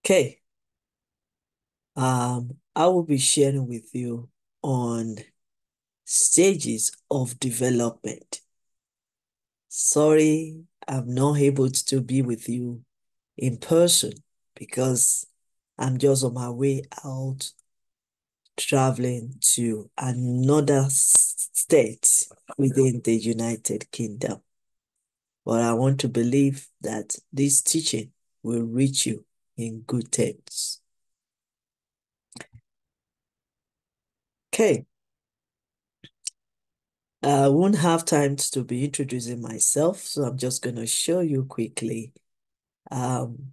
Okay, I will be sharing with you on stages of development. Sorry, I'm not able to be with you in person because I'm just on my way out traveling to another state within the United Kingdom. But I want to believe that this teaching will reach you in good terms. Okay. I won't have time to be introducing myself, so I'm just going to show you quickly um,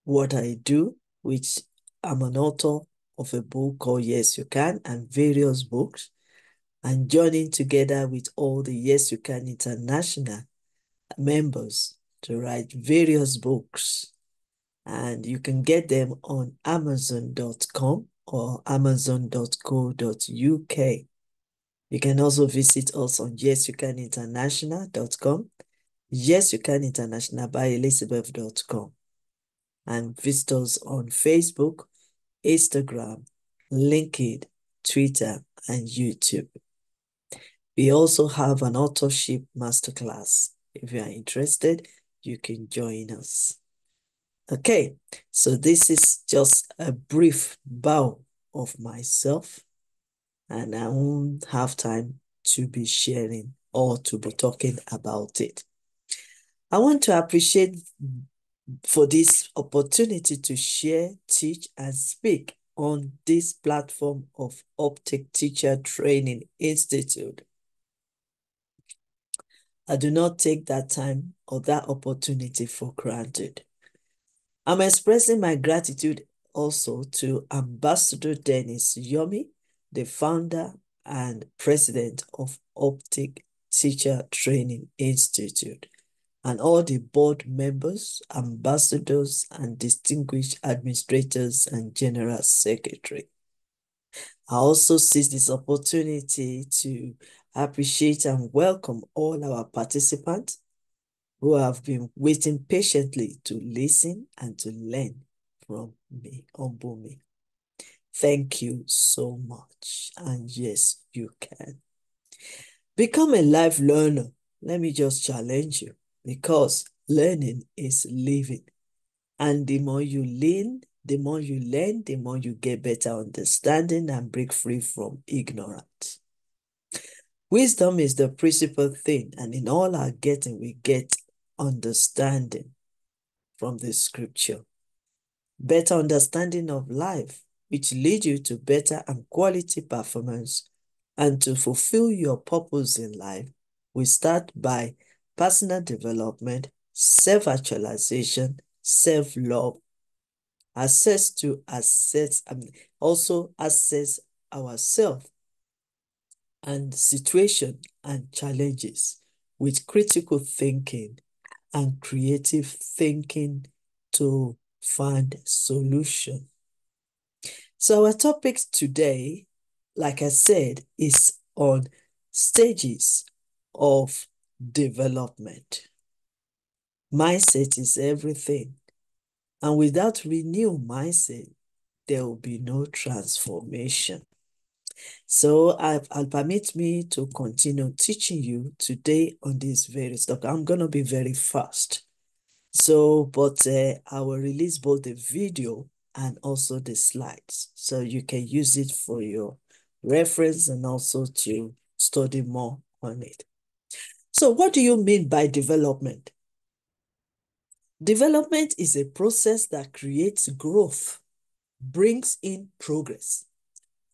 what I do, which I'm an author of a book called Yes You Can and various books, and joining together with all the Yes You Can International members to write various books. And you can get them on Amazon.com or Amazon.co.uk. You can also visit us on yesyoucaninternational.com, Yes You Can International by Elizabeth.com, and visit us on Facebook, Instagram, LinkedIn, Twitter, and YouTube. We also have an authorship masterclass. If you are interested, you can join us. Okay, so this is just a brief bow of myself, and I won't have time to be sharing or to be talking about it. I want to appreciate for this opportunity to share, teach, and speak on this platform of Optic Teacher Training Institute. I do not take that time or that opportunity for granted. I'm expressing my gratitude also to Ambassador Dennis Yomi, the founder and president of Optic Teacher Training Institute, and all the board members, ambassadors, and distinguished administrators and general secretary. I also seize this opportunity to appreciate and welcome all our participants who have been waiting patiently to listen and to learn from me, humble me. Thank you so much. And yes, you can. Become a life learner. Let me just challenge you because learning is living. And the more you learn, the more you get better understanding and break free from ignorance. Wisdom is the principal thing, and in all our getting, we get understanding from the scripture. Better understanding of life, which lead you to better and quality performance and to fulfill your purpose in life. We start by personal development, self-actualization, self-love, also assess ourselves and situation and challenges with critical thinking and creative thinking to find solution. So our topic today, like I said, is on stages of development. Mindset is everything. And without renewed mindset, there will be no transformation. So I'll permit me to continue teaching you today on this very stuff. I'm going to be very fast. So, but I will release both the video and also the slides. So you can use it for your reference and also to study more on it. So what do you mean by development? Development is a process that creates growth, brings in progress,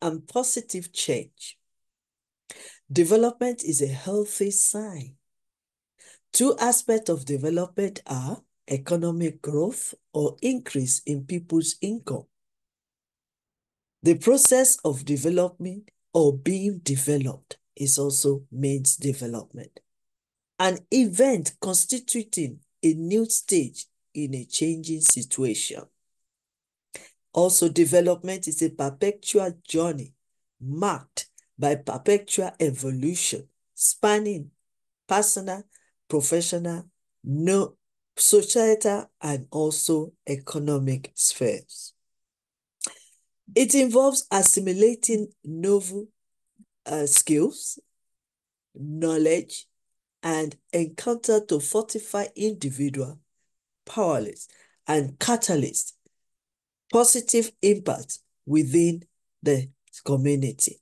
and positive change. Development is a healthy sign. Two aspects of development are economic growth or increase in people's income. The process of development or being developed is also means development. An event constituting a new stage in a changing situation. Also, development is a perpetual journey marked by perpetual evolution, spanning personal, professional, societal, and also economic spheres. It involves assimilating novel skills, knowledge, and encounter to fortify individual, powerless, and catalyst positive impact within the community.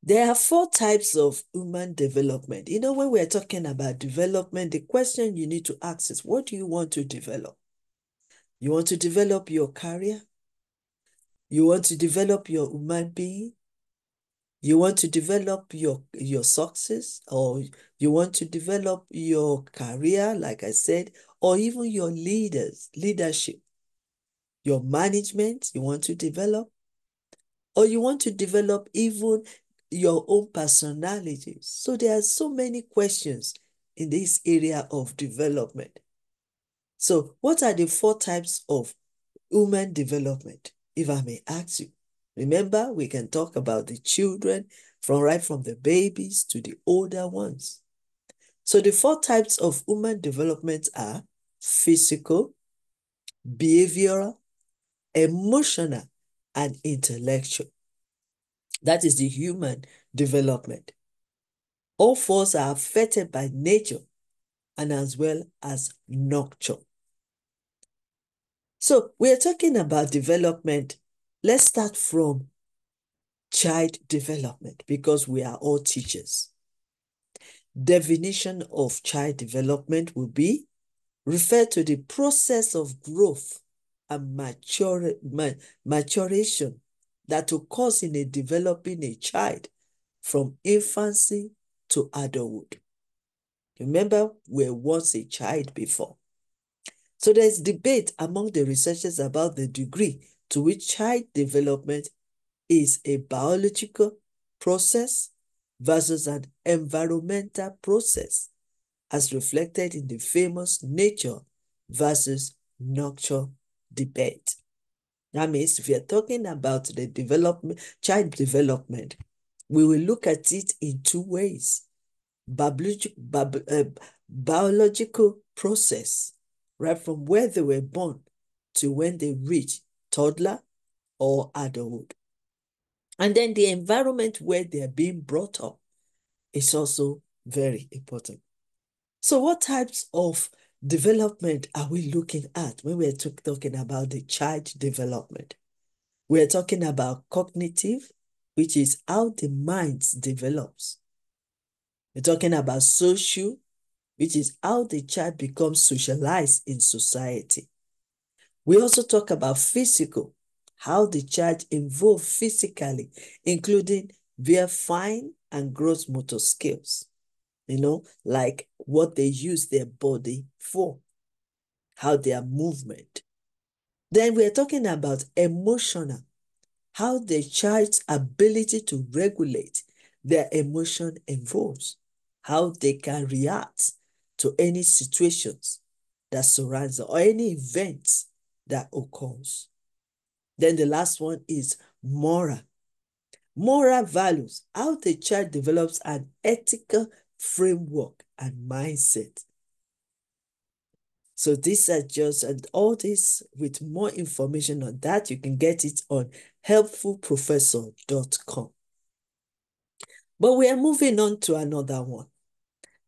There are 4 types of human development. You know, when we're talking about development, the question you need to ask is, what do you want to develop? You want to develop your career? You want to develop your human being? You want to develop your success, or you want to develop your career, like I said, or even your leadership, your management you want to develop, or you want to develop even your own personality. So there are so many questions in this area of development. So what are the 4 types of human development, if I may ask you? Remember, we can talk about the children right from the babies to the older ones. So the 4 types of human development are physical, behavioral, emotional, and intellectual. That is the human development. All 4 are affected by nature and as well as nurture. So we are talking about development. Let's start from child development because we are all teachers. Definition of child development will be refer to the process of growth and maturation that occurs in developing a child from infancy to adulthood. Remember, we were once a child before. So there's debate among the researchers about the degree to which child development is a biological process versus an environmental process, as reflected in the famous nature versus nurture debate. That means if you're talking about the child development, we will look at it in 2 ways. Biological process, right from where they were born to when they reach toddler or adulthood. And then the environment where they're being brought up is also very important. So what types of development are we looking at when we're talking about the child development? We're talking about cognitive, which is how the mind develops. We're talking about social, which is how the child becomes socialized in society. We also talk about physical, how the child evolves physically, including their fine and gross motor skills, like what they use their body for, how their movement. Then we're talking about emotional, how the child's ability to regulate their emotion evolves, how they can react to any situations that surrounds them or any events that occurs. Then the last one is moral. Moral values, how the child develops an ethical framework and mindset. So these are just, and all this with more information on that, you can get it on helpfulprofessor.com. But we are moving on to another one.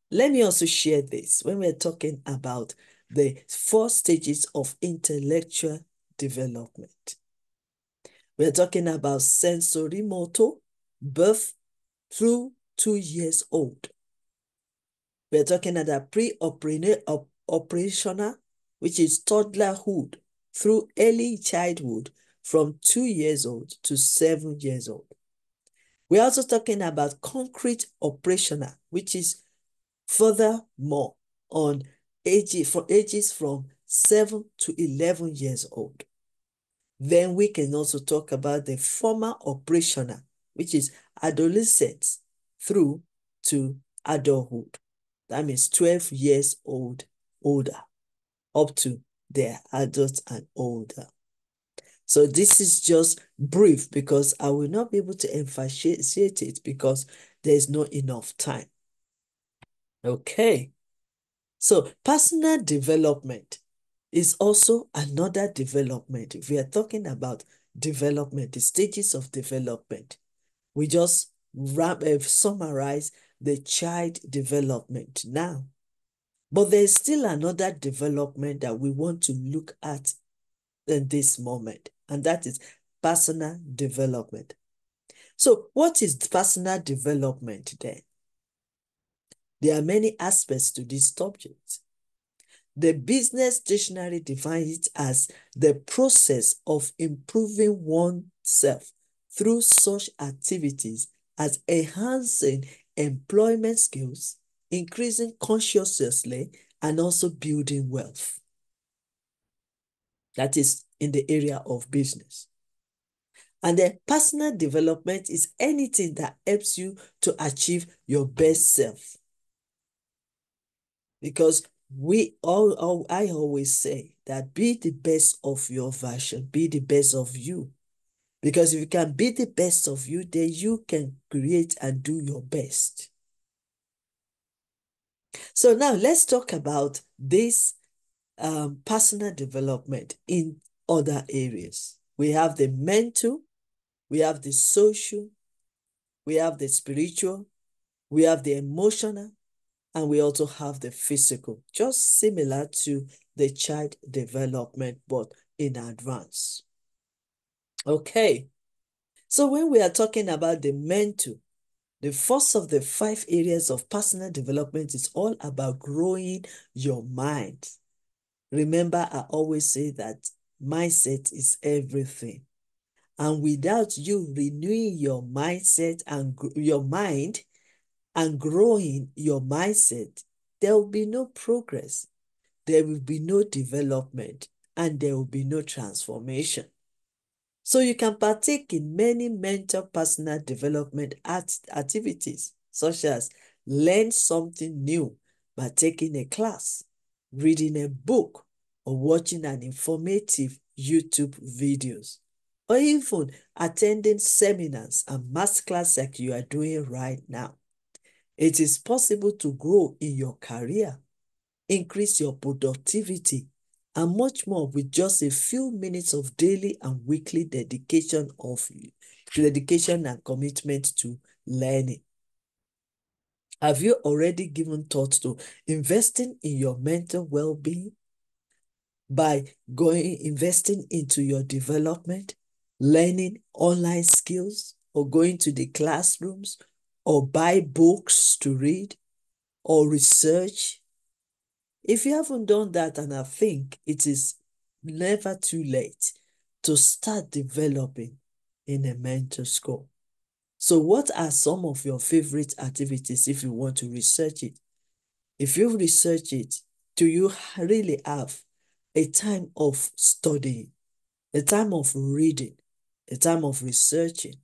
Let me also share this when we're talking about the 4 stages of intellectual development. We're talking about sensorimotor, birth through 2 years old. We're talking about pre-operational, which is toddlerhood, through early childhood from 2 years old to 7 years old. We're also talking about concrete operational, which is furthermore on ages from 7 to 11 years old. Then we can also talk about the formal operational, which is adolescents through to adulthood. That means 12 years old, older, up to their adults and older. So this is just brief because I will not be able to emphasize it because there's not enough time. Okay. So personal development is also another development. If we are talking about development, the stages of development, we just summarize the child development now. But there's still another development that we want to look at in this moment, and that is personal development. So what is personal development then? There are many aspects to this subject. The Business Dictionary defines it as the process of improving oneself through such activities as enhancing employment skills, increasing consciously, and also building wealth. That is in the area of business. And then personal development is anything that helps you to achieve your best self. Because I always say that be the best of your version, be the best of you. Because if you can be the best of you, then you can create and do your best. So now let's talk about this personal development in other areas. We have the mental, we have the social, we have the spiritual, we have the emotional, and we also have the physical, just similar to the child development, but in advance. Okay, so when we are talking about the mental, the first of the 5 areas of personal development is all about growing your mind. Remember, I always say that mindset is everything. And without you renewing your mindset and your mind and growing your mindset, there will be no progress, there will be no development, and there will be no transformation. So you can partake in many mental personal development activities, such as learn something new by taking a class, reading a book, or watching an informative YouTube videos, or even attending seminars and masterclass like you are doing right now. It is possible to grow in your career, increase your productivity, and much more with just a few minutes of daily and weekly dedication and commitment to learning. Have you already given thought to investing in your mental well-being by investing into your development, learning online skills, or going to the classrooms, or buy books to read, or research? If you haven't done that, and I think it is never too late to start developing in a mental score. So what are some of your favorite activities if you want to research it? If you research it, do you really have a time of studying, a time of reading, a time of researching,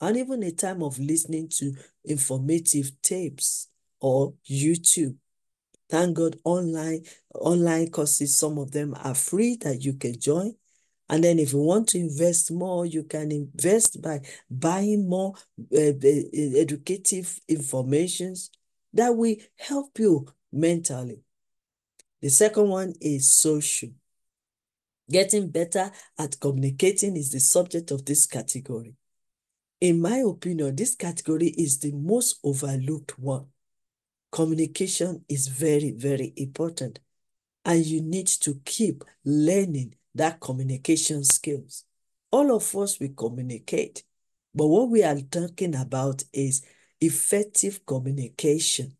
and even a time of listening to informative tapes or YouTube? Thank God, online courses, some of them are free that you can join. And then if you want to invest more, you can invest by buying more educative informations that will help you mentally. The second one is social. Getting better at communicating is the subject of this category. In my opinion, this category is the most overlooked one. Communication is very, very important, and you need to keep learning that communication skills. All of us will communicate, but what we are talking about is effective communication.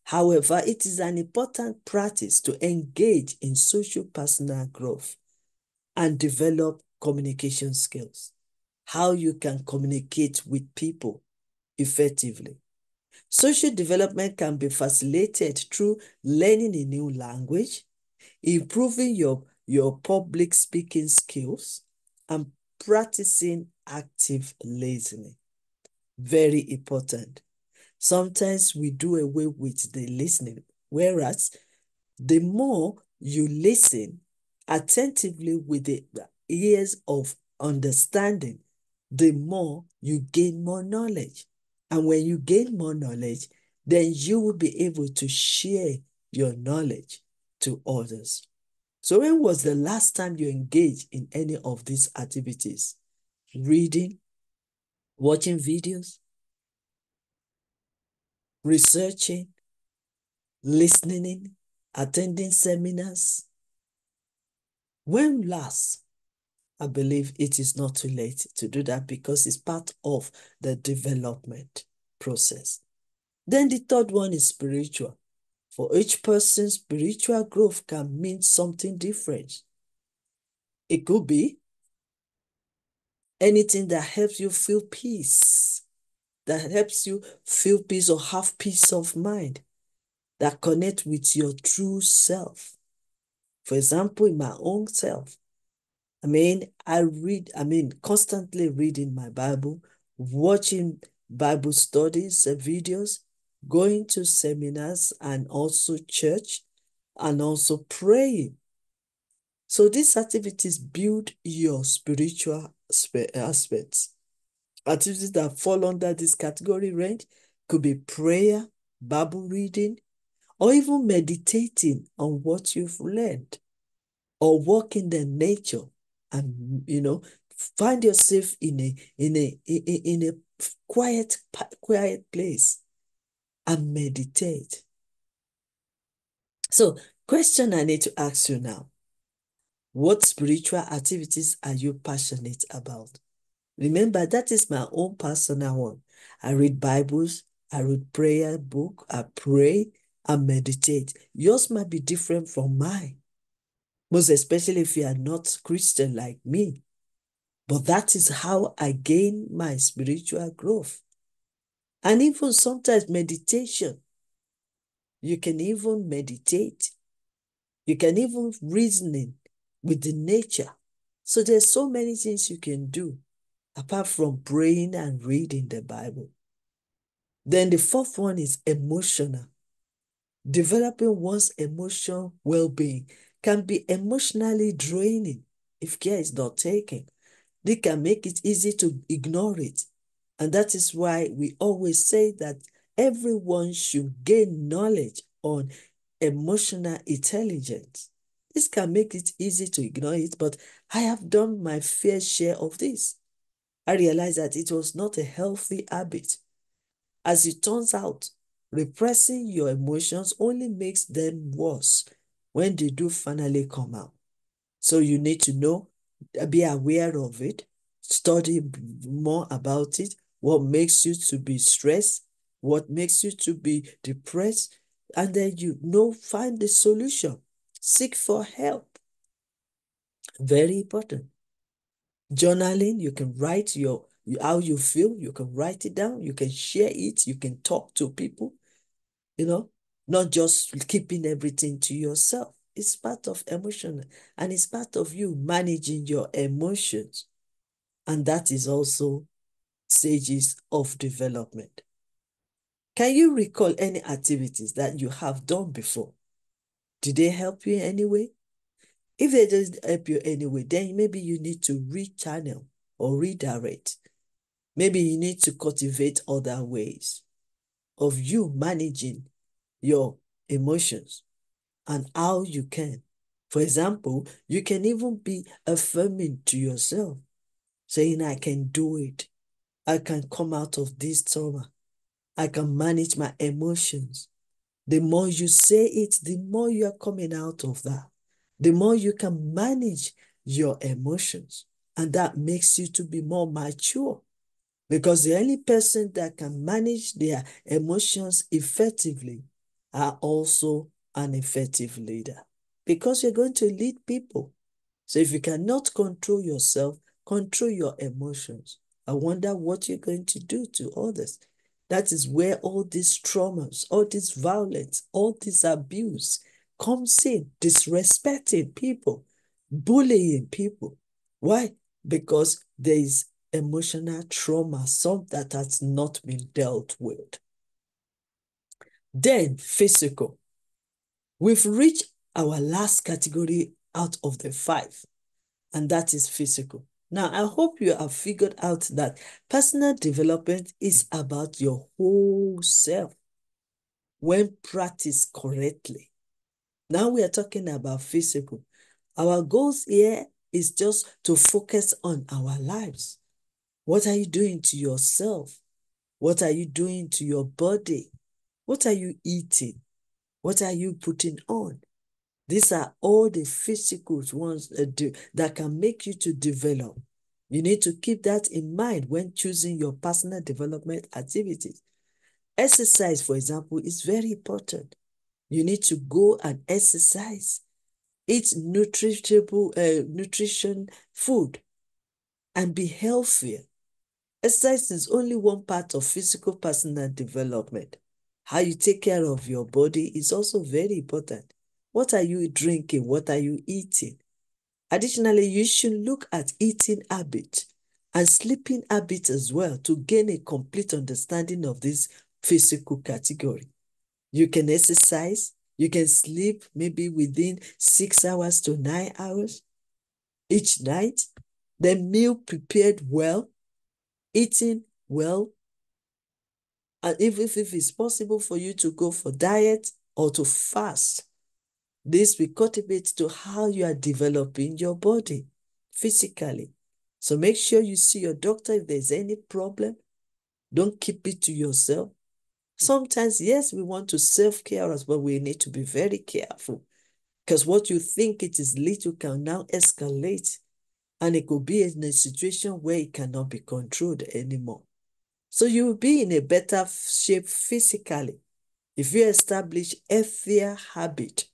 However, it is an important practice to engage in social personal growth and develop communication skills. How you can communicate with people effectively. Social development can be facilitated through learning a new language, improving your public speaking skills, and practicing active listening. Very important. Sometimes we do away with the listening, whereas the more you listen attentively with the ears of understanding, the more you gain more knowledge. And when you gain more knowledge, then you will be able to share your knowledge to others. So when was the last time you engaged in any of these activities? Reading, watching videos, researching, listening, attending seminars. When last? I believe it is not too late to do that because it's part of the development process. Then the third one is spiritual. For each person, spiritual growth can mean something different. It could be anything that helps you feel peace, that helps you feel peace or have peace of mind, that connect with your true self. For example, in my own self, constantly reading my Bible, watching Bible studies and videos, going to seminars and also church, and also praying. So these activities build your spiritual aspects. Activities that fall under this category range could be prayer, Bible reading, or even meditating on what you've learned, or walk in the nature and find yourself in a quiet place and meditate. So, question I need to ask you now: what spiritual activities are you passionate about? Remember, that is my own personal one. I read Bibles, I read prayer book, I pray, I meditate. Yours might be different from mine, most especially if you are not Christian like me. But that is how I gain my spiritual growth. And even sometimes meditation, you can even meditate. You can even reasoning with the nature. So there's so many things you can do apart from praying and reading the Bible. Then the fourth one is emotional. Developing one's emotional well-being can be emotionally draining if care is not taken. They can make it easy to ignore it. And that is why we always say that everyone should gain knowledge on emotional intelligence. This can make it easy to ignore it, but I have done my fair share of this. I realized that it was not a healthy habit. As it turns out, repressing your emotions only makes them worse when they do finally come out. So you need to know, be aware of it, study more about it, what makes you to be stressed, what makes you to be depressed, and then find the solution. Seek for help. Very important. Journaling, you can write how you feel, you can write it down, you can share it, you can talk to people, not just keeping everything to yourself. It's part of emotion, and it's part of you managing your emotions. And that is also stages of development. Can you recall any activities that you have done before? Did they help you in any way? If they didn't help you anyway, then maybe you need to rechannel or redirect. Maybe you need to cultivate other ways of you managing your emotions and how you can. For example, you can even be affirming to yourself, saying, I can do it. I can come out of this trauma. I can manage my emotions. The more you say it, the more you are coming out of that. The more you can manage your emotions. And that makes you to be more mature. Because the only person that can manage their emotions effectively are also an effective leader. Because you're going to lead people. So if you cannot control yourself, control your emotions. I wonder what you're going to do to others. That is where all these traumas, all this violence, all this abuse comes in, disrespecting people, bullying people. Why? Because there is emotional trauma, some that has not been dealt with. Then physical. We've reached our last category out of the 5, and that is physical. Now, I hope you have figured out that personal development is about your whole self when practiced correctly. Now we are talking about physical. Our goals here is just to focus on our lives. What are you doing to yourself? What are you doing to your body? What are you eating? What are you putting on? These are all the physical ones that can make you to develop. You need to keep that in mind when choosing your personal development activities. Exercise, for example, is very important. You need to go and exercise. Eat nutrition food and be healthier. Exercise is only one part of physical personal development. How you take care of your body is also very important. What are you drinking? What are you eating? Additionally, you should look at eating habits and sleeping habits as well to gain a complete understanding of this physical category. You can exercise, you can sleep maybe within 6 hours to 9 hours each night, then meal prepared well, eating well, and even if it's possible for you to go for diet or to fast, this will contribute to how you are developing your body physically. So make sure you see your doctor if there's any problem. Don't keep it to yourself. Sometimes, yes, we want to self-care us, but we need to be very careful because what you think it is little can now escalate, and it could be in a situation where it cannot be controlled anymore. So you will be in a better shape physically if you establish healthier habit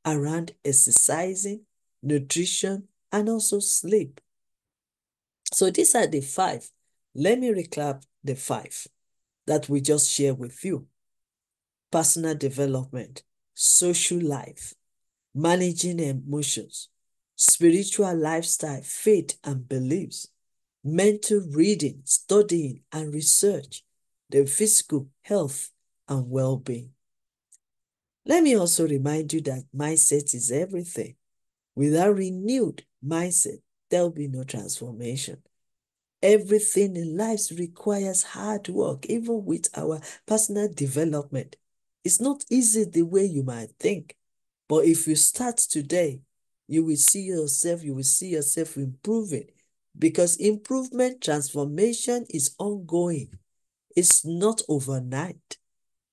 around exercising, nutrition, and also sleep. So these are the 5. Let me recap the 5 that we just shared with you. Personal development, social life, managing emotions, spiritual lifestyle, faith and beliefs, mental reading, studying and research, the physical health and well-being. Let me also remind you that mindset is everything. Without renewed mindset, there will be no transformation. Everything in life requires hard work, even with our personal development. It's not easy the way you might think, but if you start today, you will see yourself improving, because improvement, transformation is ongoing. It's not overnight.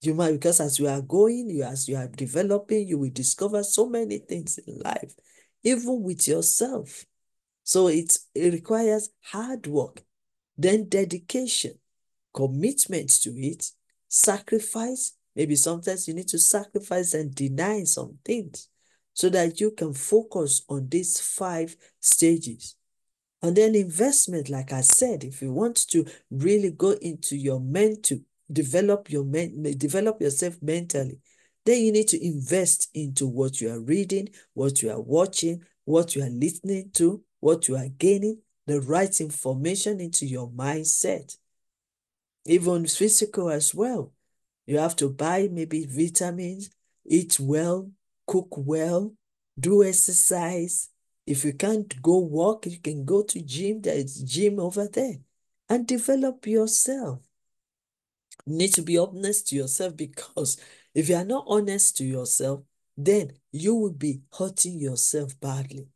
You might, because as you are going, as you are developing, you will discover so many things in life, even with yourself. So it requires hard work, then dedication, commitment to it, sacrifice. Maybe sometimes you need to sacrifice and deny some things so that you can focus on these 5 stages. And then investment, like I said, if you want to really go into your mental, develop yourself mentally, then you need to invest into what you are reading, what you are watching, what you are listening to, what you are gaining, the right information into your mindset. Even physical as well. You have to buy maybe vitamins, eat well, cook well, do exercise. If you can't go walk, you can go to gym. There is gym over there. And develop yourself. You need to be honest to yourself, because if you are not honest to yourself, then you will be hurting yourself badly.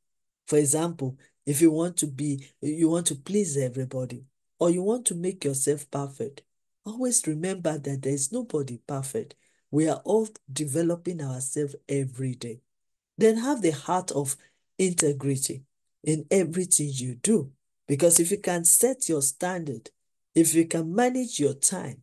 For example, if you want to please everybody, or you want to make yourself perfect, always remember that there is nobody perfect. We are all developing ourselves every day. Then have the heart of integrity in everything you do. Because if you can set your standard, if you can manage your time,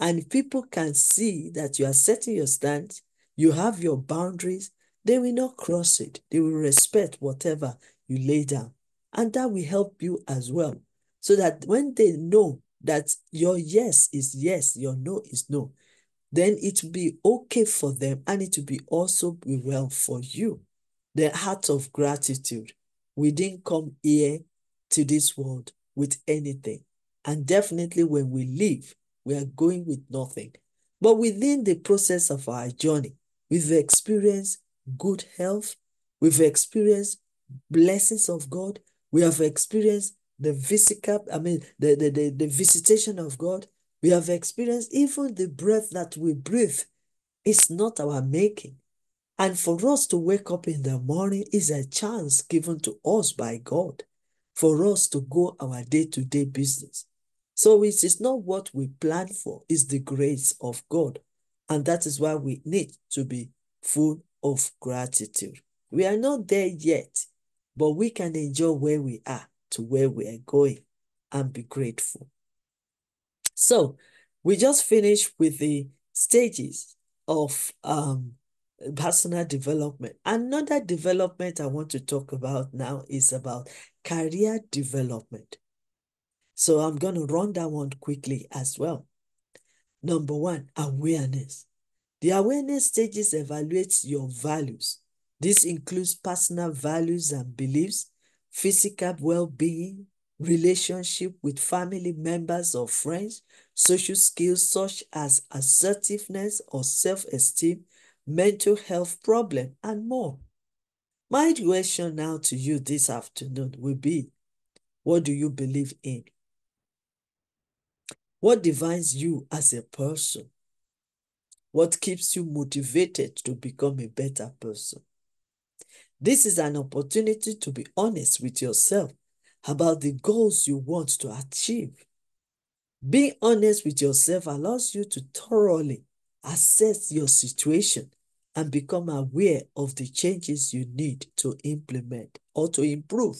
and if people can see that you are setting your stance, you have your boundaries, they will not cross it. They will respect whatever you lay down. And that will help you as well. So that when they know that your yes is yes, your no is no, then it will be okay for them, and it will be also be well for you. The heart of gratitude. We didn't come here to this world with anything. And definitely when we leave, we are going with nothing. But within the process of our journey, we've experienced good health, we've experienced blessings of God, we have experienced the physical, the visitation of God. We have experienced even the breath that we breathe. It's not our making. And for us to wake up in the morning is a chance given to us by God for us to go our day-to-day business. So it is not what we plan for, it's the grace of God. And that is why we need to be full of gratitude. We are not there yet, but we can enjoy where we are to where we are going and be grateful. So we just finished with the stages of personal development. Another development I want to talk about now is about career development. So I'm going to run that one quickly as well. Number one, awareness. The awareness stages evaluates your values. This includes personal values and beliefs, physical well-being, relationship with family members or friends, social skills such as assertiveness or self-esteem, mental health problem, and more. My question now to you this afternoon will be, what do you believe in? What defines you as a person? What keeps you motivated to become a better person? This is an opportunity to be honest with yourself about the goals you want to achieve. Being honest with yourself allows you to thoroughly assess your situation and become aware of the changes you need to implement or to improve.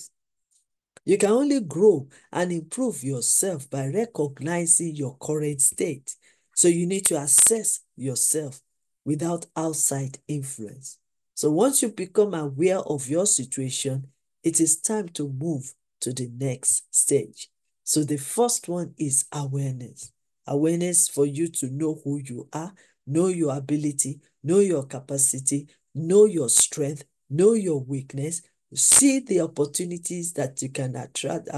You can only grow and improve yourself by recognizing your current state. So you need to assess yourself without outside influence. So once you become aware of your situation, it is time to move to the next stage. So the first one is awareness. Awareness for you to know who you are, know your ability, know your capacity, know your strength, know your weakness, see the opportunities that you can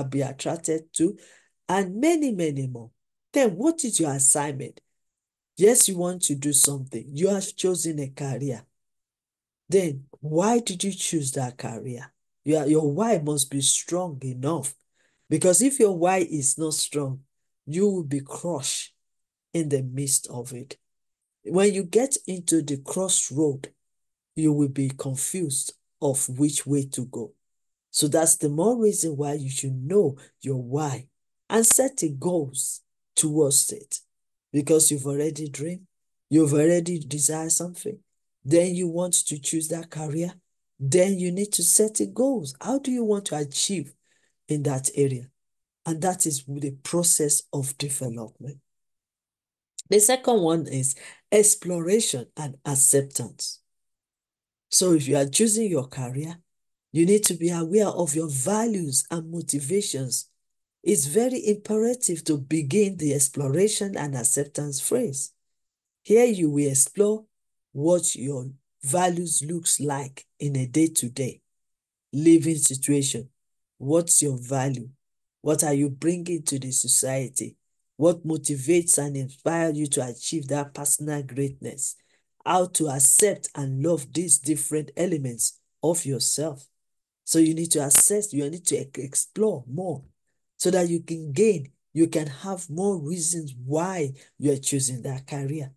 be attracted to, and many, many more. Then what is your assignment? Yes, you want to do something. You have chosen a career. Then why did you choose that career? Your why must be strong enough. Because if your why is not strong, you will be crushed in the midst of it. When you get into the crossroad, you will be confused of which way to go. So that's the more reason why you should know your why and set the goals towards it. Because you've already dreamed, you've already desired something, then you want to choose that career, then you need to set the goals. How do you want to achieve in that area? And that is the process of development. The second one is exploration and acceptance. So if you are choosing your career, you need to be aware of your values and motivations. It's very imperative to begin the exploration and acceptance phase. Here you will explore what your values looks like in a day-to-day living situation. What's your value? What are you bringing to the society? What motivates and inspires you to achieve that personal greatness? How to accept and love these different elements of yourself. So you need to assess, you need to explore more so that you can gain, you can have more reasons why you are choosing that career.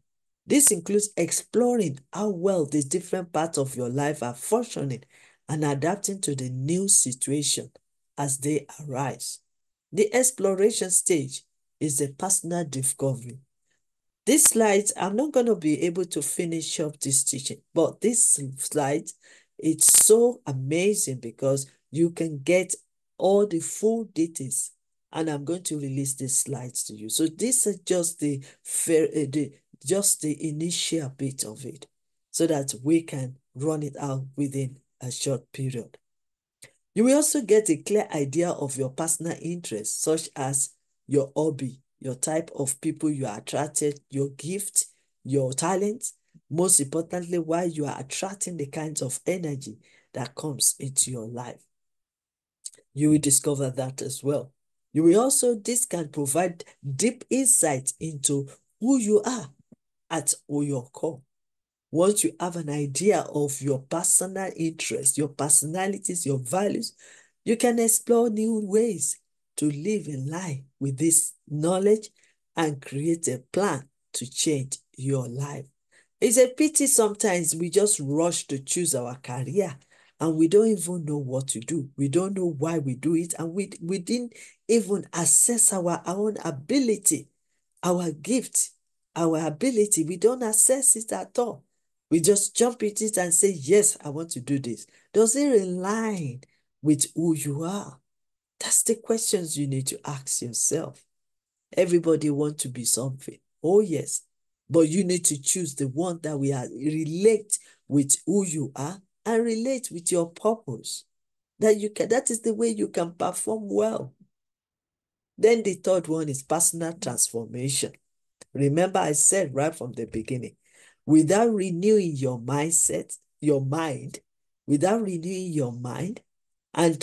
This includes exploring how well the different parts of your life are functioning and adapting to the new situation as they arise. The exploration stage is the personal discovery. This slide, I'm not going to be able to finish up this teaching, but this slide, it's so amazing because you can get all the full details, and I'm going to release these slides to you. So this is just the initial bit of it, so that we can run it out within a short period. You will also get a clear idea of your personal interests, such as your hobby, your type of people you are attracted, your gift, your talent, most importantly, why you are attracting the kinds of energy that comes into your life. You will discover that as well. You will also, this can provide deep insight into who you are at your core. Once you have an idea of your personal interests, your personalities, your values, you can explore new ways to live in line with this knowledge and create a plan to change your life. It's a pity sometimes we just rush to choose our career and we don't even know what to do. We don't know why we do it, and we didn't even assess our own ability, our gift, our ability. We don't assess it at all. We just jump into it and say, yes, I want to do this. Does it align with who you are? That's the questions you need to ask yourself. Everybody wants to be something. Oh, yes. But you need to choose the one that will relate with who you are and relate with your purpose. That is the way you can perform well. Then the third one is personal transformation. Remember, I said right from the beginning, without renewing your mindset, your mind, without renewing your mind and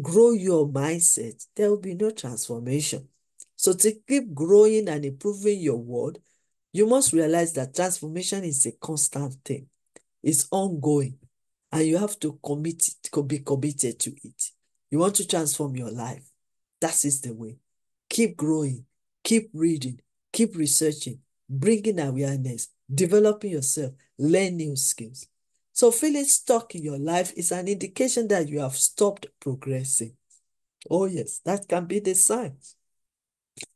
grow your mindset, there will be no transformation. So to keep growing and improving your world, you must realize that transformation is a constant thing. It's ongoing, and you have to be committed to it. You want to transform your life. That is the way. Keep growing, keep reading, keep researching, bringing awareness, developing yourself, learn new skills. So feeling stuck in your life is an indication that you have stopped progressing. Oh yes, that can be the sign.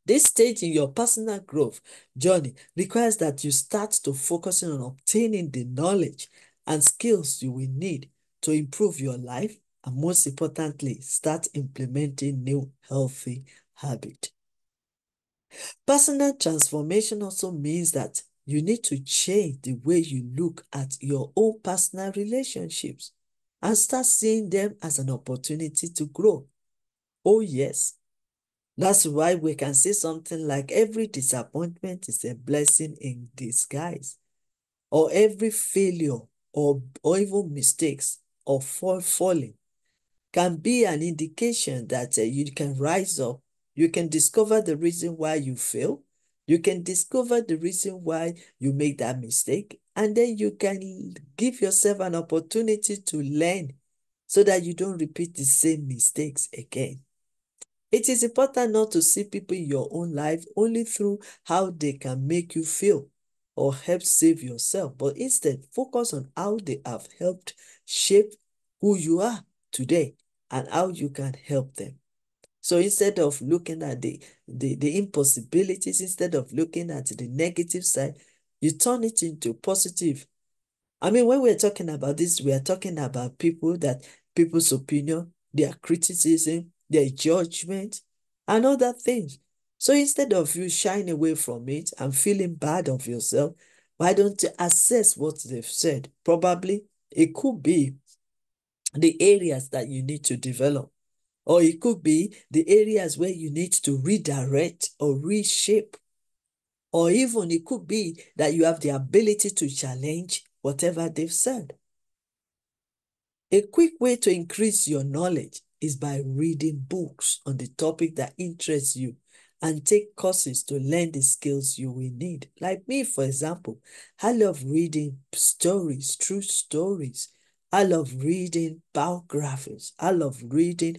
This stage in your personal growth journey requires that you start to focus on obtaining the knowledge and skills you will need to improve your life, and most importantly, start implementing new healthy habits. Personal transformation also means that you need to change the way you look at your own personal relationships and start seeing them as an opportunity to grow. Oh yes, that's why we can say something like every disappointment is a blessing in disguise, or every failure or even mistakes or falling can be an indication that you can rise up. You can discover the reason why you fail. You can discover the reason why you make that mistake, and then you can give yourself an opportunity to learn so that you don't repeat the same mistakes again. It is important not to see people in your own life only through how they can make you feel or help save yourself, but instead focus on how they have helped shape who you are today and how you can help them. So instead of looking at the impossibilities, instead of looking at the negative side, you turn it into positive. I mean, when we're talking about this, we are talking about people's opinion, their criticism, their judgment, and other things. So instead of you shying away from it and feeling bad of yourself, why don't you assess what they've said? Probably it could be the areas that you need to develop, or it could be the areas where you need to redirect or reshape, or even it could be that you have the ability to challenge whatever they've said. A quick way to increase your knowledge is by reading books on the topic that interests you and take courses to learn the skills you will need. Like me, for example, I love reading stories, true stories. I love reading biographies. I love reading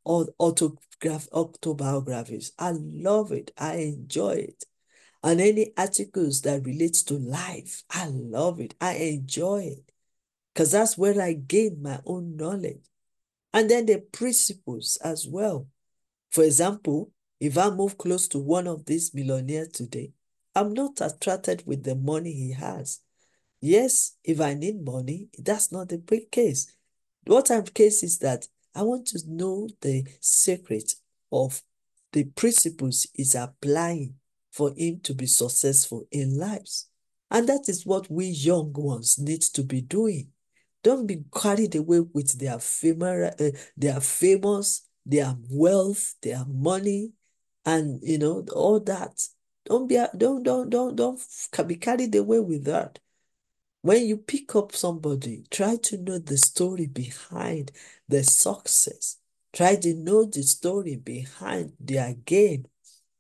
autobiographies. I love it. I enjoy it. And any articles that relate to life, I love it. I enjoy it because that's where I gain my own knowledge. And then the principles as well. For example, if I move close to one of these millionaires today, I'm not attracted with the money he has. Yes, if I need money, that's not the big case. What I'm case is that I want to know the secret of the principles he's applying for him to be successful in lives. And that is what we young ones need to be doing. Don't be carried away with their famous, their wealth, their money, and all that. Don't be carried away with that. When you pick up somebody, try to know the story behind the success. Try to know the story behind their gain.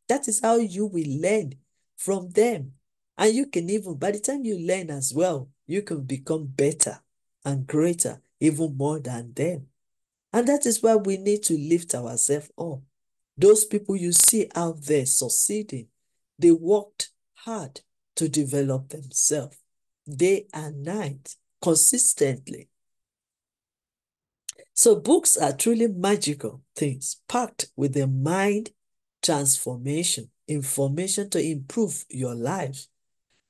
That is how you will learn from them. And you can even, by the time you learn as well, you can become better and greater, even more than them. And that is why we need to lift ourselves up. Those people you see out there succeeding, they worked hard. to develop themselves day and night, consistently. So books are truly magical things, packed with the mind transformation, information to improve your life.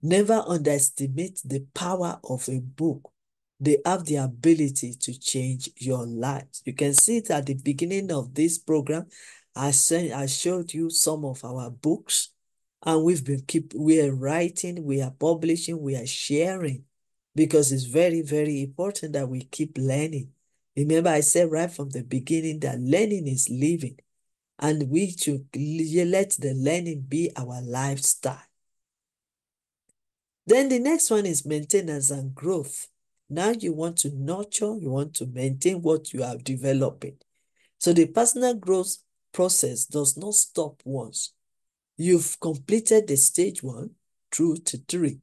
Never underestimate the power of a book. They have the ability to change your life. You can see it at the beginning of this program. I showed you some of our books, and we are writing, we are publishing, we are sharing, because it's very, very important that we keep learning. Remember, I said right from the beginning that learning is living, and we should let the learning be our lifestyle. Then the next one is maintenance and growth. Now you want to nurture, you want to maintain what you are developing. So the personal growth process does not stop once. You've completed the stage 1 through to 3.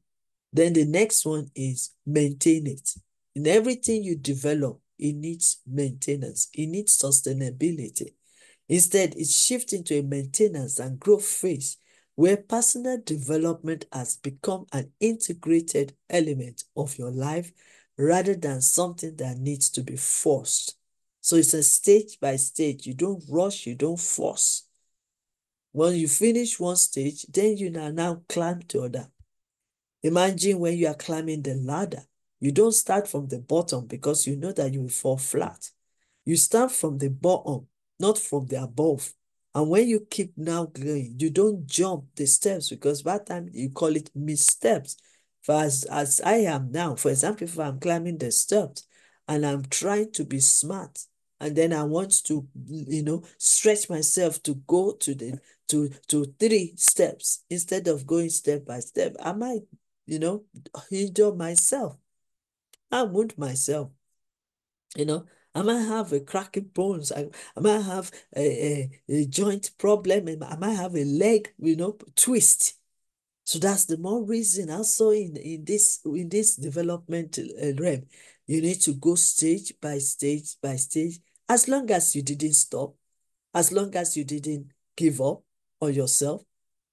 Then the next one is maintain it. In everything you develop, it needs maintenance. It needs sustainability. Instead, it's shifting to a maintenance and growth phase where personal development has become an integrated element of your life rather than something that needs to be forced. So it's a stage by stage. You don't rush, you don't force. When you finish one stage, then you now climb to other. Imagine when you are climbing the ladder, you don't start from the bottom because you know that you will fall flat. You start from the bottom, not from the above. And when you keep now going, you don't jump the steps, because by that time you call it missteps. For as I am now, for example, if I'm climbing the steps and I'm trying to be smart, and then I want to, stretch myself to go to 3 steps instead of going step by step, I might, injure myself. I wound myself. I might have a cracking bones. I might have a joint problem. I might have a leg, twist. So that's the more reason also in this development realm, you need to go stage by stage by stage. As long as you didn't stop, as long as you didn't give up on yourself,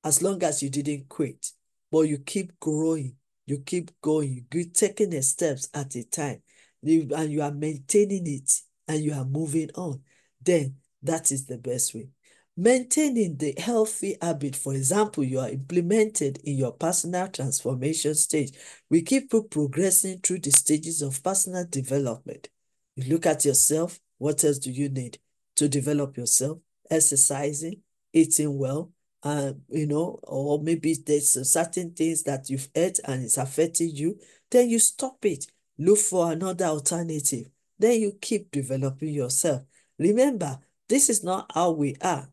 as long as you didn't quit, but you keep growing, you keep going, you're taking the steps at a time, and you are maintaining it, and you are moving on, then that is the best way. Maintaining the healthy habit, for example, you are implemented in your personal transformation stage. We keep progressing through the stages of personal development. You look at yourself, what else do you need to develop yourself? Exercising, eating well, or maybe there's certain things that you've ate and it's affecting you, then you stop it. Look for another alternative. Then you keep developing yourself. Remember, this is not how we are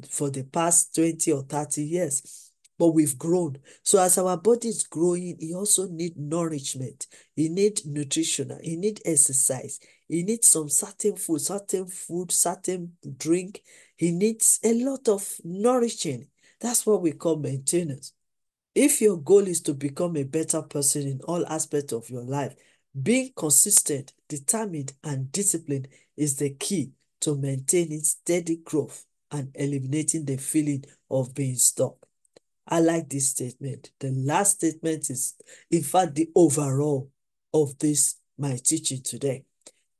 for the past 20 or 30 years, but we've grown. So as our body is growing, it also needs nourishment. It needs nutrition. It needs exercise. It needs some certain food, certain drink. He needs a lot of nourishing. That's what we call maintenance. If your goal is to become a better person in all aspects of your life, being consistent, determined, and disciplined is the key to maintaining steady growth and eliminating the feeling of being stuck. I like this statement. The last statement is, in fact, the overall of this, my teaching today.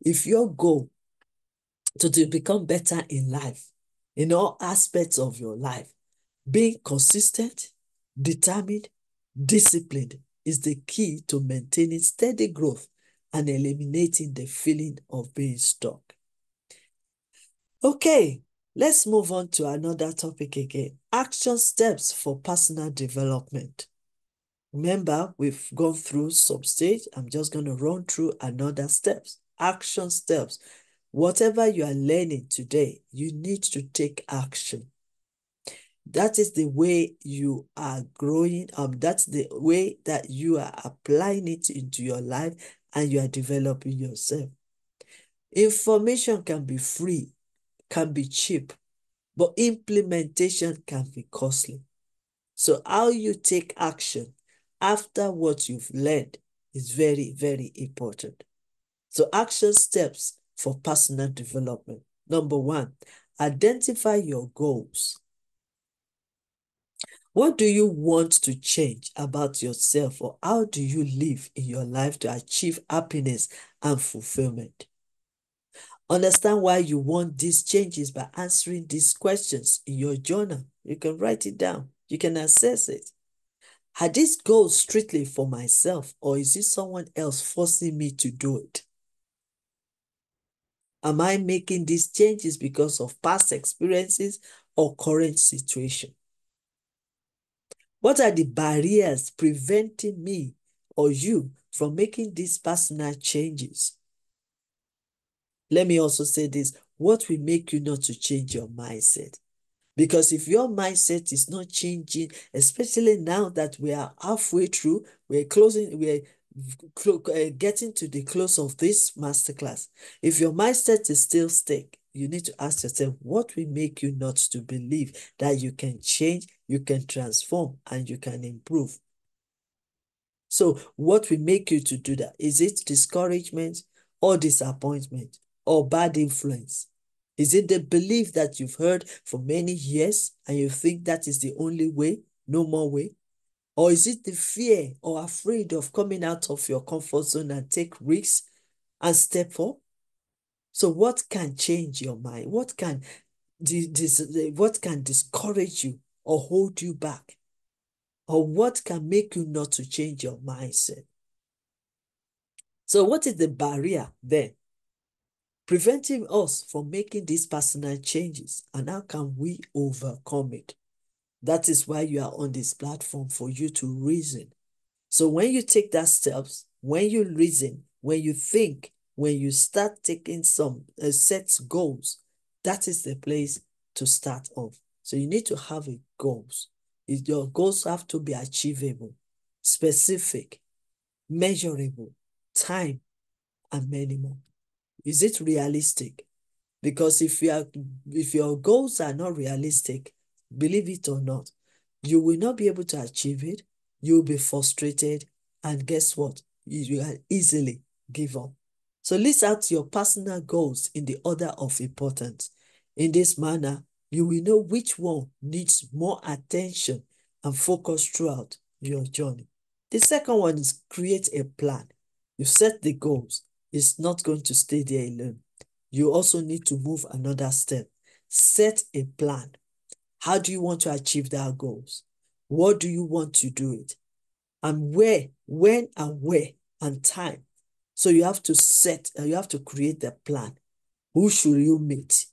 If your goal to become better in life, in all aspects of your life, being consistent, determined, disciplined is the key to maintaining steady growth and eliminating the feeling of being stuck. Okay, let's move on to another topic again. Action steps for personal development. Remember, we've gone through some stage. I'm just going to run through another steps. Action steps. Whatever you are learning today, you need to take action. That is the way you are growing. That's the way that you are applying it into your life and you are developing yourself. Information can be free, can be cheap, but implementation can be costly. So how you take action after what you've learned is very, very important. So action steps for personal development. Number 1, identify your goals. What do you want to change about yourself, or how do you live in your life to achieve happiness and fulfillment? Understand why you want these changes by answering these questions in your journal. You can write it down. You can assess it. Are these goals strictly for myself, or is it someone else forcing me to do it? Am I making these changes because of past experiences or current situation? What are the barriers preventing me or you from making these personal changes? Let me also say this. What will make you not to change your mindset? Because if your mindset is not changing, especially now that we are halfway through, we're getting to the close of this masterclass. If your mindset is still stuck, you need to ask yourself, what will make you not to believe that you can change, you can transform, and you can improve? So what will make you to do that? Is it discouragement or disappointment or bad influence? Is it the belief that you've heard for many years and you think that is the only way, no more way? Or is it the fear or afraid of coming out of your comfort zone and take risks and step up? So what can change your mind? What can discourage you or hold you back? Or what can make you not to change your mindset? So what is the barrier then preventing us from making these personal changes, and how can we overcome it? That is why you are on this platform, for you to reason. So when you take that steps, when you reason, when you think, when you start taking some set goals, that is the place to start off. So you need to have a goals. Your goals have to be achievable, specific, measurable, time, and many more. Is it realistic? Because if your goals are not realistic, believe it or not, you will not be able to achieve it. You'll be frustrated, and guess what? You can easily give up. So list out your personal goals in the order of importance. In this manner, you will know which one needs more attention and focus throughout your journey. The second one is create a plan. You set the goals. It's not going to stay there alone. You also need to move another step. Set a plan. How do you want to achieve that goals? What do you want to do it? And where, when and where, and time. So you have to you have to create the plan. Who should you meet?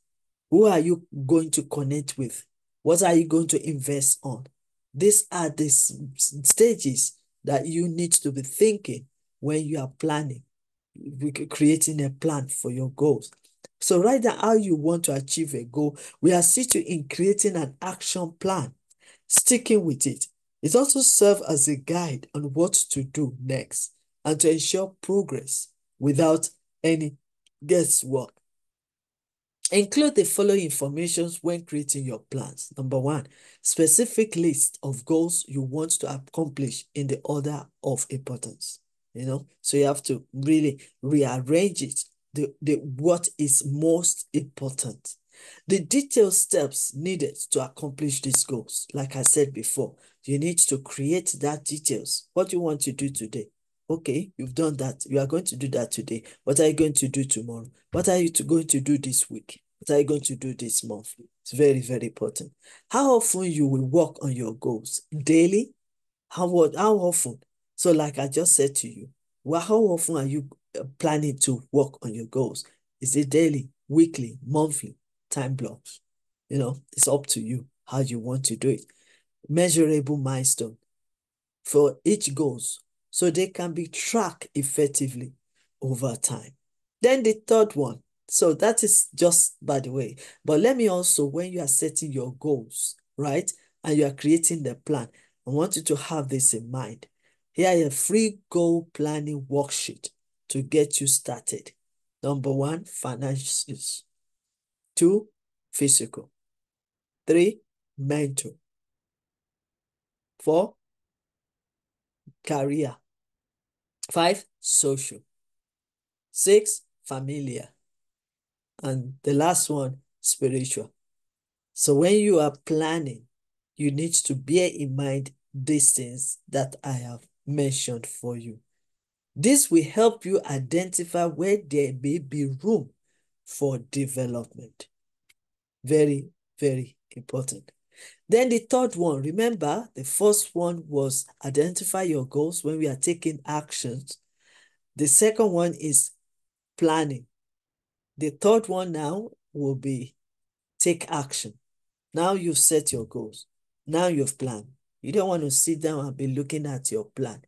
Who are you going to connect with? What are you going to invest on? These are the stages that you need to be thinking when you are planning, creating a plan for your goals. So write down how you want to achieve a goal. We assist you in creating an action plan, sticking with it. It also serves as a guide on what to do next and to ensure progress without any guesswork. Include the following information when creating your plans. Number one, specific list of goals you want to accomplish in the order of importance. So you have to really rearrange it, what is most important. The detailed steps needed to accomplish these goals. Like I said before, you need to create that details. What you want to do today. Okay, you've done that. You are going to do that today. What are you going to do tomorrow? What are you going to do this week? What are you going to do this month? It's very, very important. How often you will work on your goals? Daily? How often? So like I just said to you, well, how often are you planning to work on your goals? Is it daily, weekly, monthly, time blocks? It's up to you how you want to do it. Measurable milestone for each goals so they can be tracked effectively over time. Then the third one. So that is just by the way. But let me also, when you are setting your goals, right, and you are creating the plan, I want you to have this in mind. Here is a free goal planning worksheet to get you started. Number one, finances. Two, physical. Three, mental. Four, career. Five, social. Six, familiar. And the last one, spiritual. So when you are planning, you need to bear in mind these things that I have mentioned for you. This will help you identify where there may be room for development. Very, very important. Then the third one, remember, the first one was identify your goals when we are taking actions. The second one is planning. The third one now will be take action. Now you've set your goals. Now you've planned. You don't want to sit down and be looking at your plan.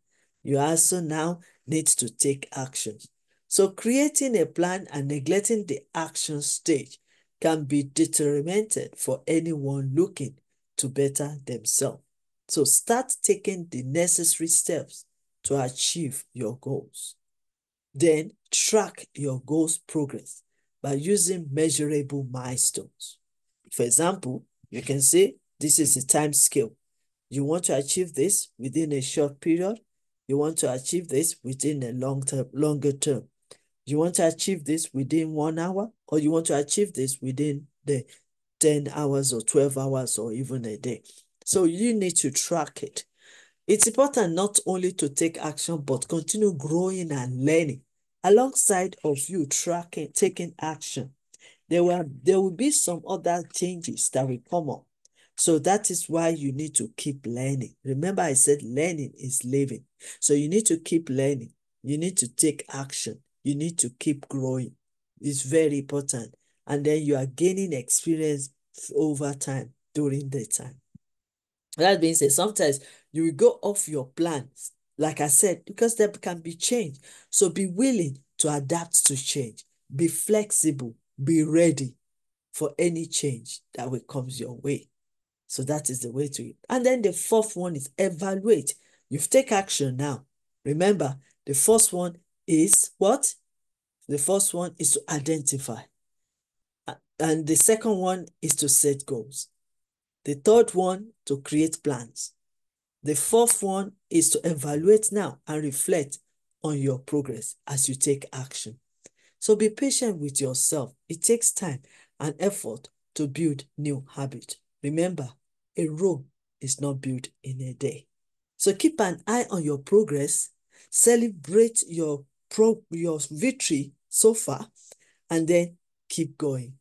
You also now need to take action. So creating a plan and neglecting the action stage can be detrimental for anyone looking to better themselves. So start taking the necessary steps to achieve your goals. Then track your goals progress by using measurable milestones. For example, you can say this is a time scale. You want to achieve this within a short period. You want to achieve this within a longer term. You want to achieve this within 1 hour, or you want to achieve this within the 10 hours or 12 hours or even a day. So you need to track it. It's important not only to take action, but continue growing and learning alongside of you taking action. There will be some other changes that will come up. So that is why you need to keep learning. Remember, I said learning is living. So you need to keep learning. You need to take action. You need to keep growing. It's very important. And then you are gaining experience over time during the time. That being said, sometimes you will go off your plans, like I said, because there can be change. So be willing to adapt to change. Be flexible. Be ready for any change that will come your way. So that is the way to it. And then the fourth one is evaluate. You've taken action now. Remember, the first one is what? The first one is to identify. And the second one is to set goals. The third one, to create plans. The fourth one is to evaluate now and reflect on your progress as you take action. So be patient with yourself. It takes time and effort to build new habits. Remember, a Rome is not built in a day. So keep an eye on your progress, celebrate your victory so far, and then keep going.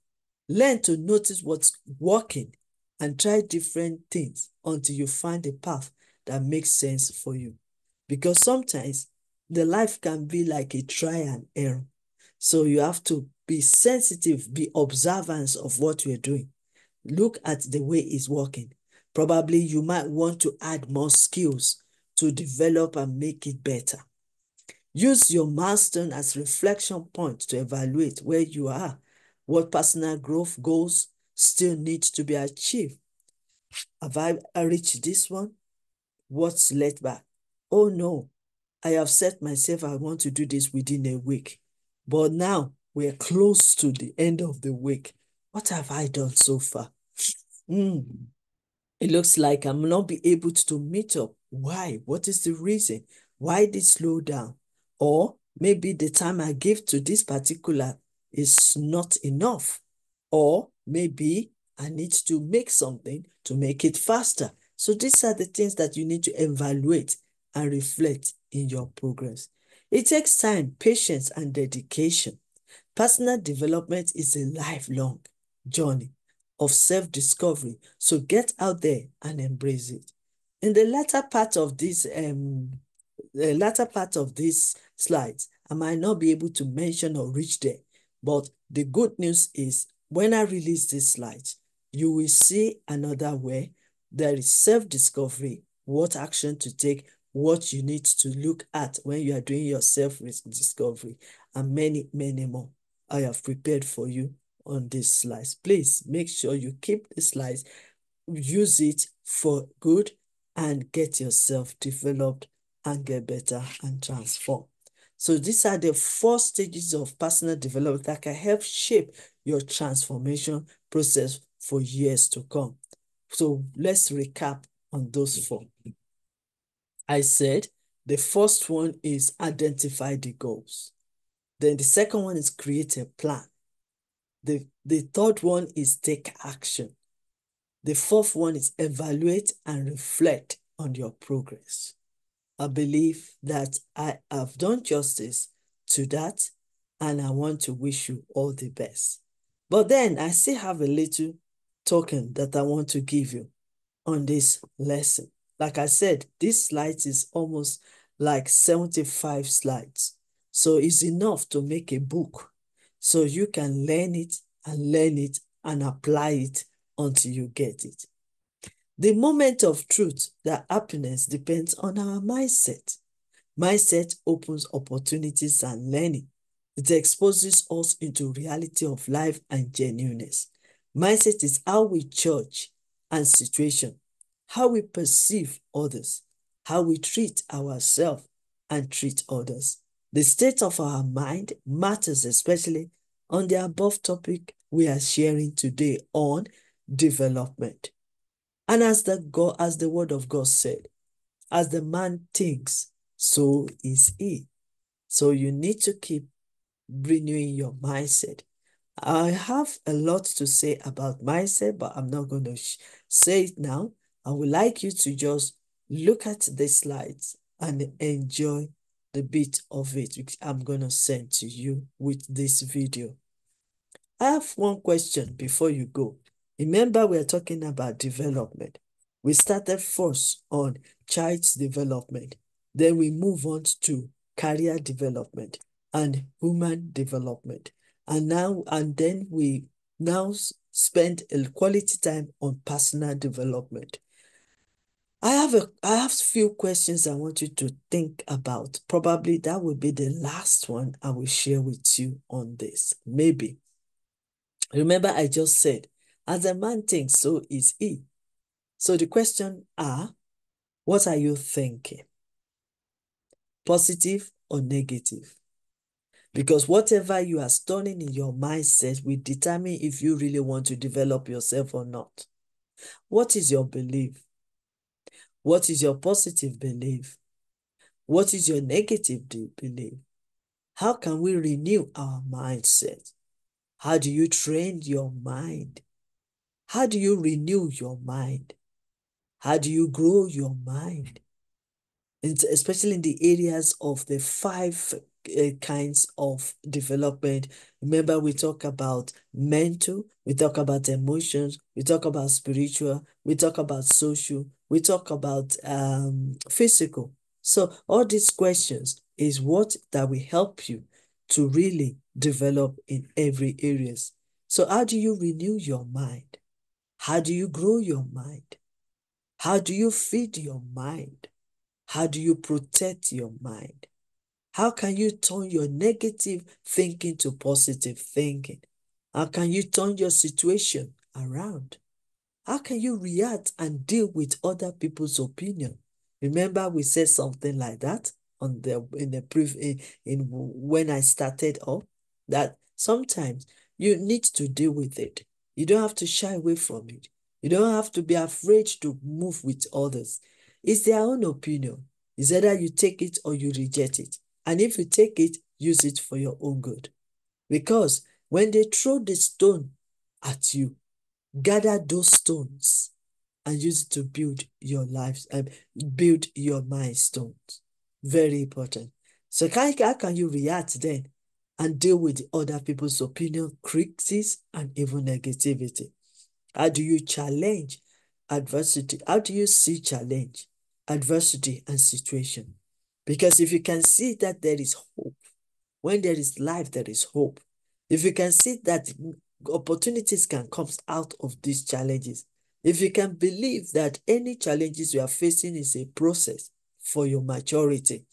Learn to notice what's working and try different things until you find a path that makes sense for you. Because sometimes the life can be like a try and error. So you have to be sensitive, be observant of what you're doing. Look at the way it's working. Probably you might want to add more skills to develop and make it better. Use your milestone as reflection point to evaluate where you are, what personal growth goals still need to be achieved. Have I reached this one? What's left back? Oh no, I have set myself I want to do this within a week. But now we're close to the end of the week. What have I done so far? It looks like I'm not be able to meet up. Why? What is the reason? Why this slow down? Or maybe the time I give to this particular is not enough. Or maybe I need to make something to make it faster. So these are the things that you need to evaluate and reflect in your progress. It takes time, patience, and dedication. Personal development is a lifelong journey of self-discovery. So get out there and embrace it. In the latter part of these slides, I might not be able to mention or reach there, but the good news is when I release these slides, you will see another way. There is self-discovery, what action to take, what you need to look at when you are doing your self-discovery, and many, many more I have prepared for you on these slides. Please make sure you keep the slides, use it for good, and get yourself developed and get better and transform. So these are the 4 stages of personal development that can help shape your transformation process for years to come. So let's recap on those 4. I said the first one is identify the goals. Then the second one is create a plan. The third one is take action. The fourth one is evaluate and reflect on your progress. I believe that I have done justice to that, and I want to wish you all the best. But then I still have a little token that I want to give you on this lesson. Like I said, this slide is almost like 75 slides. So it's enough to make a book. So you can learn it and apply it until you get it. The moment of truth that happiness depends on our mindset. Mindset opens opportunities and learning. It exposes us into reality of life and genuineness. Mindset is how we judge and situation, how we perceive others, how we treat ourselves and treat others. The state of our mind matters, especially on the above topic we are sharing today on development. And as the word of God said, as the man thinks, so is he. So you need to keep renewing your mindset. I have a lot to say about mindset, but I'm not going to say it now. I would like you to just look at the slides and enjoy the bit of it which I'm going to send to you with this video. I have one question before you go. Remember, we're talking about development. We started first on child's development. Then we move on to career development and human development. And then we now spend a quality time on personal development. I have few questions I want you to think about. Probably that will be the last one I will share with you on this. Maybe. Remember, I just said, as a man thinks, so is he. So the question are, what are you thinking? Positive or negative? Because whatever you are storing in your mindset will determine if you really want to develop yourself or not. What is your belief? What is your positive belief? What is your negative belief? How can we renew our mindset? How do you train your mind? How do you renew your mind? How do you grow your mind? Especially in the areas of the five kinds of development. Remember, we talk about mental, we talk about emotions, we talk about spiritual, we talk about social, we talk about physical. So all these questions is what that will help you to really develop in every areas. So how do you renew your mind? How do you grow your mind? How do you feed your mind? How do you protect your mind? How can you turn your negative thinking to positive thinking? How can you turn your situation around? How can you react and deal with other people's opinion? Remember, we said something like that on the in the in when I started off, that sometimes you need to deal with it. You don't have to shy away from it. You don't have to be afraid to move with others. It's their own opinion. It's either you take it or you reject it. And if you take it, use it for your own good. Because when they throw the stone at you, gather those stones and use it to build your lives and build your milestones. Very important. So how can you react then and deal with other people's opinion, criticism, and even negativity? How do you challenge adversity? How do you see challenge, adversity, and situation? Because if you can see that there is hope, when there is life, there is hope. If you can see that opportunities can come out of these challenges, if you can believe that any challenges you are facing is a process for your maturity,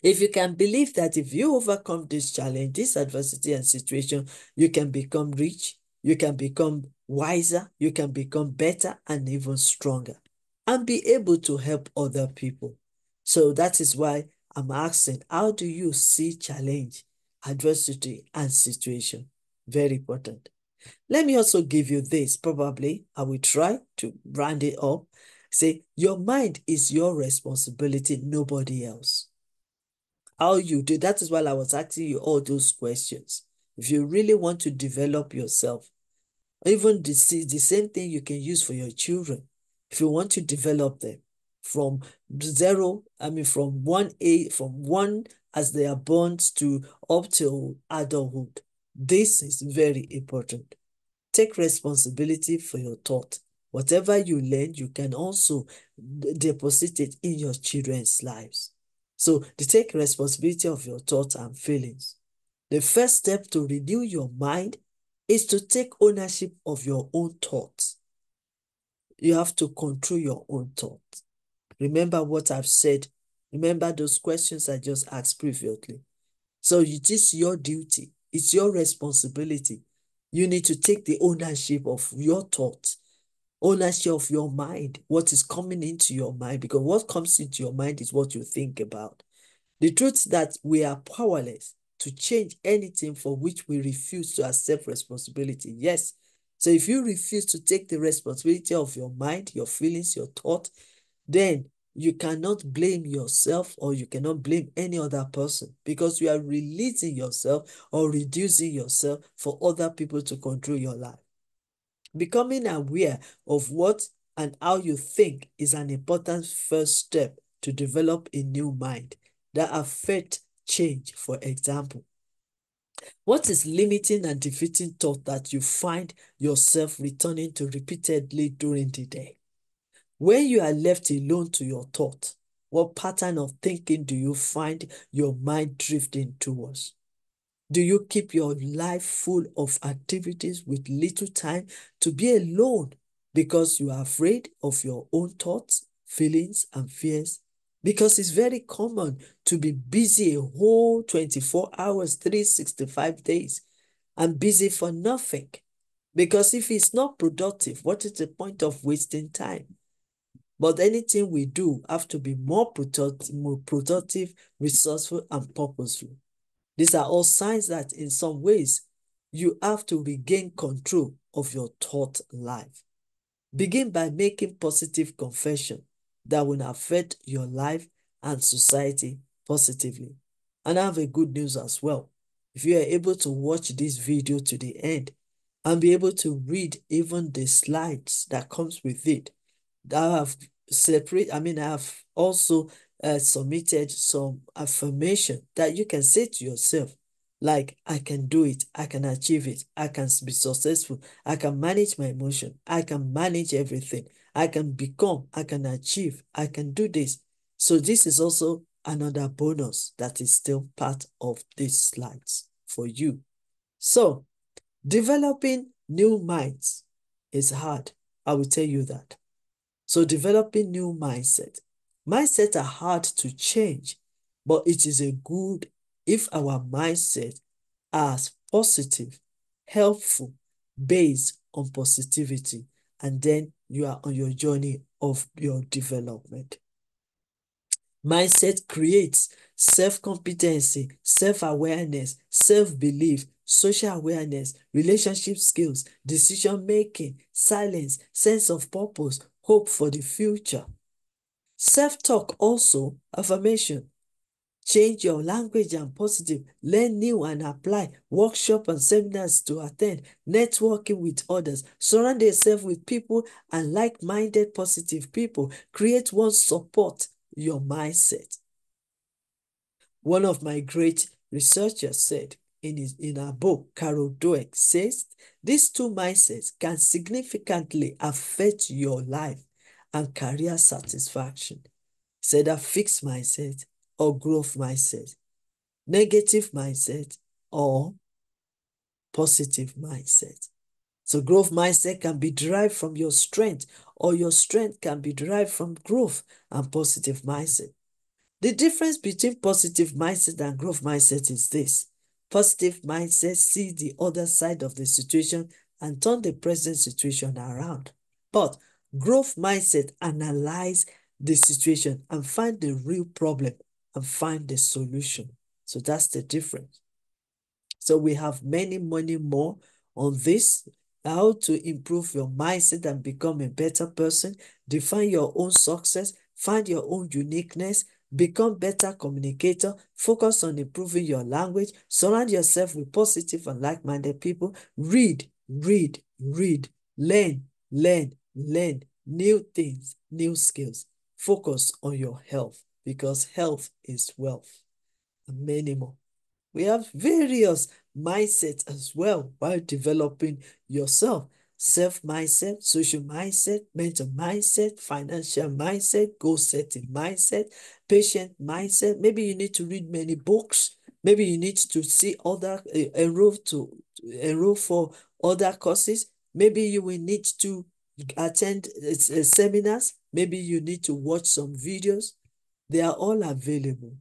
if you can believe that if you overcome this challenge, this adversity and situation, you can become rich, you can become wiser, you can become better and even stronger and be able to help other people. So that is why I'm asking, how do you see challenge, adversity, and situation? Very important. Let me also give you this. Probably I will try to round it up. Say, your mind is your responsibility, nobody else. How you do, that is why I was asking you all those questions. If you really want to develop yourself, Even the same thing you can use for your children. If you want to develop them from zero, from from one as they are born to up till adulthood. This is very important. Take responsibility for your thought. Whatever you learn, you can also deposit it in your children's lives. So to take responsibility of your thoughts and feelings. The first step to renew your mind is to take ownership of your own thoughts. You have to control your own thoughts. Remember what I've said. Remember those questions I just asked previously. So it is your duty. It's your responsibility. You need to take the ownership of your thoughts, ownership of your mind, what is coming into your mind, because what comes into your mind is what you think about. The truth is that we are powerless to change anything for which we refuse to accept responsibility. Yes. So if you refuse to take the responsibility of your mind, your feelings, your thought, then you cannot blame yourself or you cannot blame any other person because you are releasing yourself or reducing yourself for other people to control your life. Becoming aware of what and how you think is an important first step to develop a new mind that affects change. For example, what is limiting and defeating thought that you find yourself returning to repeatedly during the day? When you are left alone to your thought, what pattern of thinking do you find your mind drifting towards? Do you keep your life full of activities with little time to be alone because you are afraid of your own thoughts, feelings, and fears? Because it's very common to be busy a whole 24 hours, 365 days, and busy for nothing. Because if it's not productive, what is the point of wasting time? But anything we do have to be more productive, resourceful, and purposeful. These are all signs that in some ways, you have to regain control of your thought life. Begin by making positive confession that will affect your life and society positively. And I have a good news as well. If you are able to watch this video to the end and be able to read even the slides that comes with it, I have I have also submitted some affirmation that you can say to yourself, like, I can do it, I can achieve it, I can be successful, I can manage my emotion, I can manage everything, I can become, I can achieve, I can do this. So this is also another bonus that is still part of these slides for you. So developing new minds is hard. I will tell you that. So developing new mindset. Mindsets are hard to change, but it is a good if our mindset are positive, helpful, based on positivity, and then you are on your journey of your development. Mindset creates self-competency, self-awareness, self-belief, social awareness, relationship skills, decision-making, silence, sense of purpose, hope for the future. Self-talk also, affirmation. Change your language and positive. Learn new and apply. Workshop and seminars to attend. Networking with others. Surround yourself with people and like-minded positive people. Create one support your mindset. One of my great researchers said in her book, Carol Dweck, says these two mindsets can significantly affect your life and career satisfaction. Said a fixed mindset or growth mindset, negative mindset or positive mindset. So growth mindset can be derived from your strength, or your strength can be derived from growth and positive mindset. The difference between positive mindset and growth mindset is this. Positive mindset sees the other side of the situation and turn the present situation around. But growth mindset analyze the situation and find the real problem and find the solution. So that's the difference. So we have many more on this, how to improve your mindset and become a better person, define your own success, find your own uniqueness, become better communicator, focus on improving your language, surround yourself with positive and like-minded people, read, read, learn new things, new skills. Focus on your health because health is wealth, and many more. We have various mindsets as well while developing yourself. Self mindset, social mindset, mental mindset, financial mindset, goal setting mindset, patient mindset. Maybe you need to read many books. Maybe you need to see other enroll for other courses. Maybe you will need to attend seminars. Maybe you need to watch some videos. They are all available.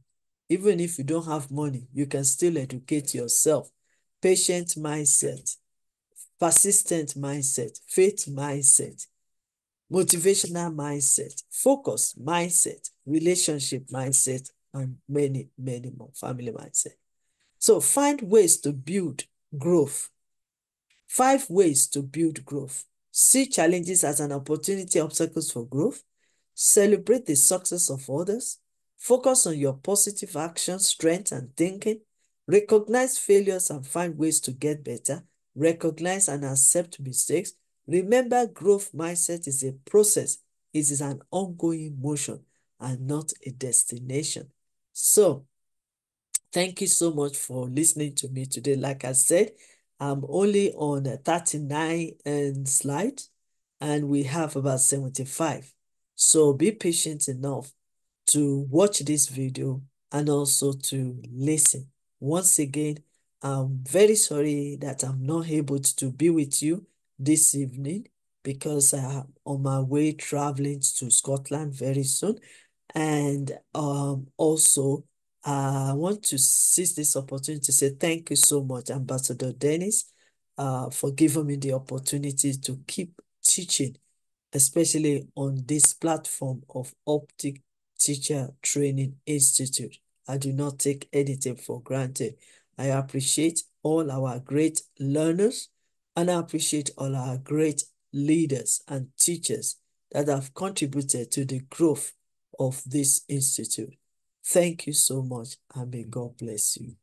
Even if you don't have money, you can still educate yourself. Patient mindset, persistent mindset, faith mindset, motivational mindset, focus mindset, relationship mindset, and many, many more, family mindset. So find ways to build growth. 5 ways to build growth. See challenges as an opportunity, obstacles for growth. Celebrate the success of others. Focus on your positive actions, strength, and thinking. Recognize failures and find ways to get better. Recognize and accept mistakes. Remember, growth mindset is a process. It is an ongoing motion and not a destination. So, thank you so much for listening to me today. Like I said, I'm only on 39 slides, and we have about 75. So be patient enough to watch this video and also to listen. Once again, I'm very sorry that I'm not able to be with you this evening because I'm on my way traveling to Scotland very soon. And also, I want to seize this opportunity to say thank you so much, Ambassador Dennis, for giving me the opportunity to keep teaching, especially on this platform of Optic Teacher Training Institute. I do not take anything for granted. I appreciate all our great learners, and I appreciate all our great leaders and teachers that have contributed to the growth of this institute. Thank you so much, and may God bless you.